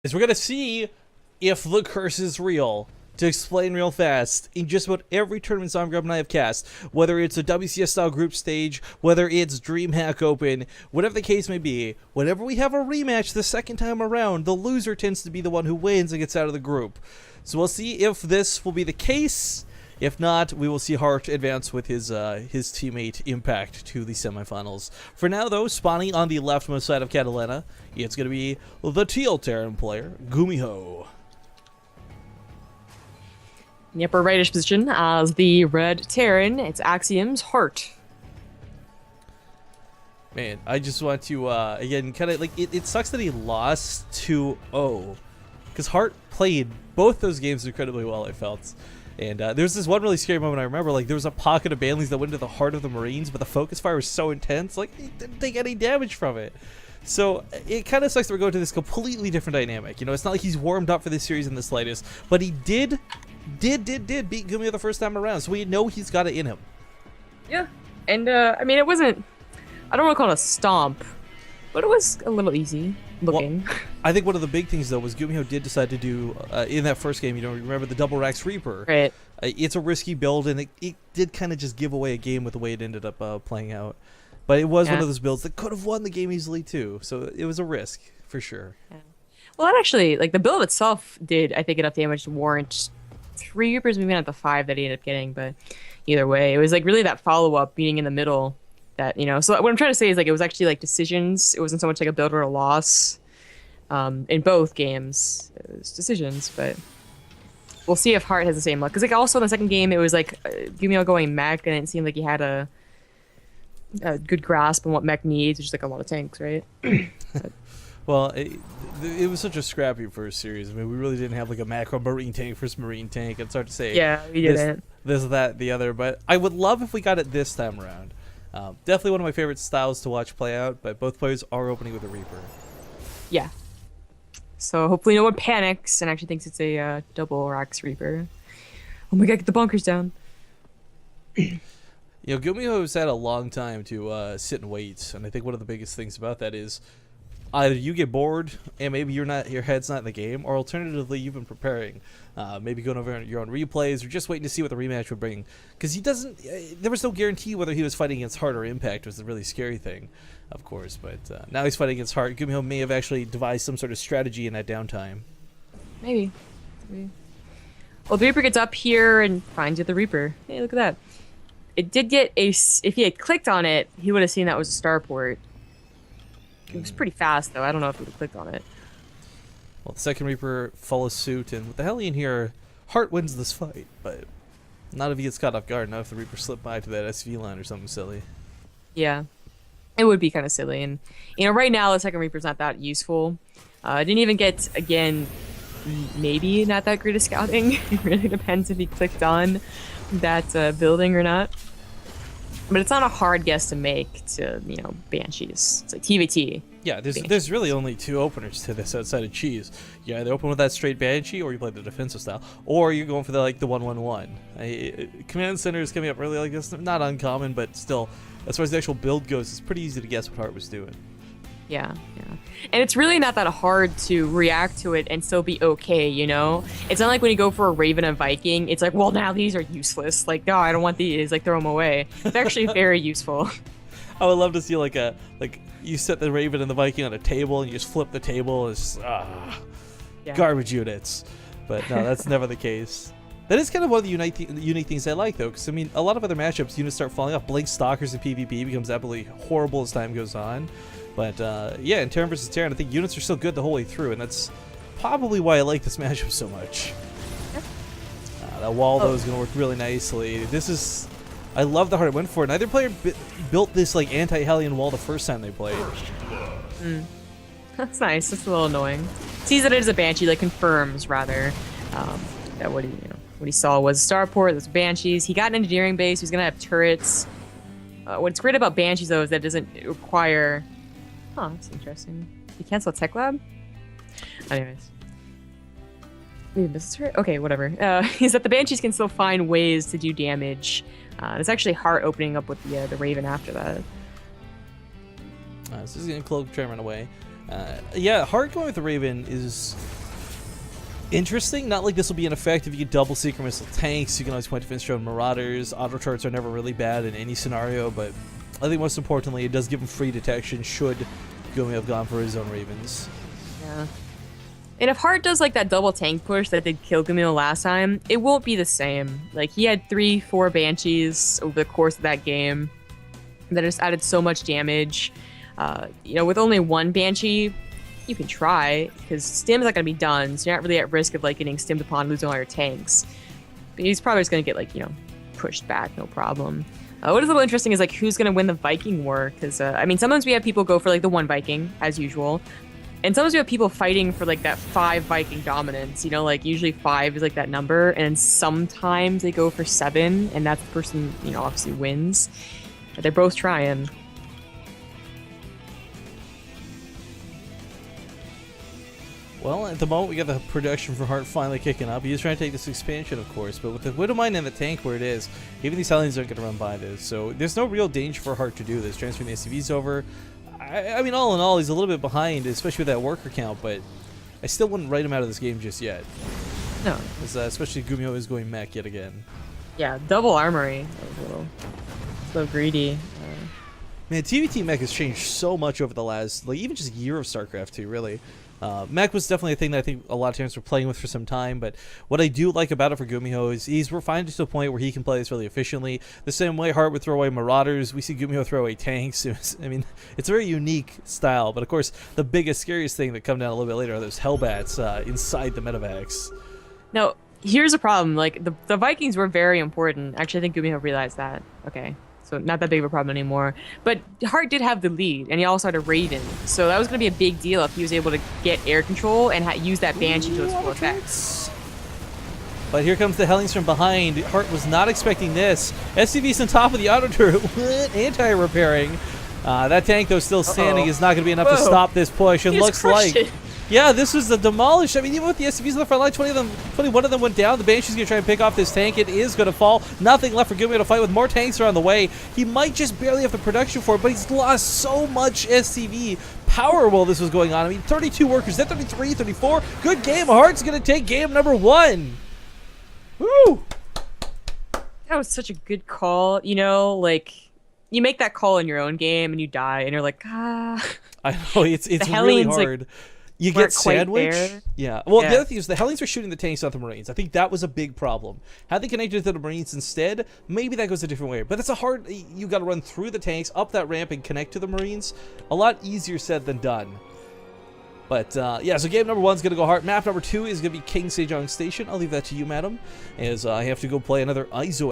is we're going to see if the curse is real. To explain real fast, in just about every tournament Zombie and I have cast, whether it's a WCS style group stage, whether it's DreamHack Open, whatever the case may be, whenever we have a rematch the second time around, the loser tends to be the one who wins and gets out of the group. So we'll see if this will be the case. If not, we will see Hart advance with his teammate Impact to the semifinals. For now, though, spawning on the leftmost side of Catalina, it's going to be the teal Terran player, Gumiho. In the upper rightish position as the red Terran, it's Axiom's Hart. Man, I just want to, again, kind of, like, it sucks that he lost 2-0. Because Hart played both those games incredibly well, I felt. And there's this one really scary moment I remember, like, there was a pocket of Banleys that went into the heart of the Marines, but the focus fire was so intense, like, he didn't take any damage from it. So it kind of sucks that we're going to this completely different dynamic. You know, it's not like he's warmed up for this series in the slightest, but he did beat Gumiho the first time around, so we know he's got it in him. Yeah, and I mean, it wasn't, I don't want to call it a stomp, but it was a little easy looking. Well, I think one of the big things, though, was Gumiho did decide to do, in that first game, you know, remember the double Rax Reaper. Right. It's a risky build, and it did kind of just give away a game with the way it ended up playing out. But it was one of those builds that could have won the game easily, too. So it was a risk, for sure. Yeah. Well, that actually, like, the build itself did, I think, enough damage to warrant 3 Reapers, maybe not the 5 that he ended up getting, but either way, it was, like, really that follow-up beating in the middle that, you know. So what I'm trying to say is, like, it was actually, like, decisions. It wasn't so much, like, a build or a loss in both games. It was decisions, but we'll see if Hart has the same luck. Because, like, also in the second game, it was, like, Gumiho going mech, and it seemed like he had a good grasp on what mech needs, which is like a lot of tanks, right? Well, it was such a scrappy first series. I mean, we really didn't have like a macro Marine tank versus Marine tank. It's hard to say. Yeah, we didn't. This, that, the other. But I would love if we got it this time around. Definitely one of my favorite styles to watch play out, but both players are opening with a Reaper. Yeah. So hopefully no one panics and actually thinks it's a double Rax Reaper. Oh my god, get the bunkers down. You know, Gumiho's had a long time to sit and wait, and I think one of the biggest things about that is either you get bored and maybe your head's not in the game, or alternatively you've been preparing, maybe going over your own replays or just waiting to see what the rematch would bring. Because he doesn't, there was no guarantee whether he was fighting against Hart or Impact was the really scary thing, of course. But now he's fighting against Hart. Gumiho may have actually devised some sort of strategy in that downtime. Maybe. Well, the Reaper gets up here and finds you the Reaper. Hey, look at that. It did get a, if he had clicked on it, he would have seen that was a starport. It was pretty fast, though. I don't know if he would have clicked on it. Well, the second Reaper follows suit, and with the Hellion here, Hart wins this fight, but not if he gets caught off guard, not if the Reaper slipped by to that SV line or something silly. Yeah, it would be kind of silly. And, you know, right now, the second Reaper's not that useful. I didn't even get, again, maybe not that great of scouting. It really depends if he clicked on that building or not. But it's not a hard guess to make to, you know, Banshees. It's like TVT. Yeah, there's really only 2 openers to this outside of Cheese. You either open with that straight Banshee, or you play the defensive style, or you're going for the 1-1-1. Command center is coming up early like this. Not uncommon, but still, as far as the actual build goes, it's pretty easy to guess what Hart was doing. Yeah. And it's really not that hard to react to it and still be okay, you know? It's not like when you go for a Raven and Viking, it's like, well, now these are useless. Like, no, I don't want these. Like, throw them away. It's actually very useful. I would love to see, you set the Raven and the Viking on a table and you just flip the table. It's just, garbage units. But no, that's never the case. That is kind of one of the unique things I like, though, because, I mean, a lot of other matchups, units start falling off. Blink Stalkers in PvP becomes absolutely horrible as time goes on. But, yeah, in Terran versus Terran, I think units are still good the whole way through, and that's probably why I like this matchup so much. That wall, though, is going to work really nicely. This is... I love the Hart it went for. Neither player built this, anti-Hellion wall the first time they played. That's nice. That's a little annoying. Sees that it is a Banshee, confirms, rather, that what he saw was a starport, there's Banshees. He got an engineering base, he's going to have turrets. What's great about Banshees, though, is that it doesn't require... Huh, that's interesting. You cancel a tech lab? Anyways. Maybe this is right? Okay, whatever. Is that the Banshees can still find ways to do damage. It's actually Hart opening up with the Raven after that. So he's going to cloak, try and run away. Yeah, hard going with the Raven is interesting. Not like this will be an effect if you get double secret missile tanks. You can always point defense drone marauders. Auto charts are never really bad in any scenario, but I think most importantly, it does give him free detection should Gumiho have gone for his own Ravens. Yeah. And if Hart does like that double tank push that did kill Gumiho last time, it won't be the same. Like he had 3-4 Banshees over the course of that game that just added so much damage. You know, with only one Banshee, you can try, because Stim's not going to be done, so you're not really at risk of, like, getting stimmed upon losing all your tanks. But he's probably just going to get, like, you know, pushed back, no problem. What is a little interesting is, like, who's going to win the Viking war, because, I mean, sometimes we have people go for, like, the one Viking, as usual, and sometimes we have people fighting for, like, that 5 Viking dominance, you know, like, usually 5 is, like, that number, and sometimes they go for 7, and that person, you know, obviously wins. But they're both trying. Well, at the moment, we got the production for Hart finally kicking up. He's trying to take this expansion, of course, but with the Widowmine and the tank where it is, even these Hellions aren't going to run by this. So there's no real danger for Hart to do this, transferring the SCVs over. I mean, all in all, he's a little bit behind, especially with that worker count, but I still wouldn't write him out of this game just yet. No. Especially Gumiho is going mech yet again. Yeah, double armory. That was a little greedy. Man, TVT mech has changed so much over the last, like, even just year of StarCraft 2, really. Mech was definitely a thing that I think a lot of teams were playing with for some time, but what I do like about it for Gumiho is he's refined to a point where he can play this really efficiently. The same way Hart would throw away Marauders, we see Gumiho throw away tanks. I mean, it's a very unique style, but of course, the biggest, scariest thing that come down a little bit later are those Hellbats inside the medevacs. No, here's a problem. Like, the Vikings were very important. Actually, I think Gumiho realized that. Okay. So not that big of a problem anymore. But Hart did have the lead, and he also had a Raven. So that was going to be a big deal if he was able to get air control and use that Banshee to its full effect. But here comes the Hellions from behind. Hart was not expecting this. SCV's on top of the auto turret. Anti-repairing. That tank, though, still standing, is not going to be enough to stop this push. It looks like... Yeah, this was the demolish. I mean, even with the SCVs on the front line, 21 of them went down. The Banshee's going to try and pick off this tank. It is going to fall. Nothing left for Gumiho to fight with. More tanks are on the way. He might just barely have the production for it, but he's lost so much SCV power while this was going on. I mean, 32 workers, then 33, 34. Good game. Hart's going to take game number 1. Woo! That was such a good call. You know, like, you make that call in your own game and you die, and you're like, ah. I know, it's really hard. Like, you get sandwiched. Yeah. Well, the other thing is the Hellions are shooting the tanks, not the Marines. I think that was a big problem. Had they connected to the Marines instead, maybe that goes a different way. But it's a hard... You got to run through the tanks, up that ramp, and connect to the Marines. A lot easier said than done. But, yeah, so game number 1 is going to go Hart. Map number 2 is going to be KenZy Station. I'll leave that to you, madam, as I have to go play another EIZO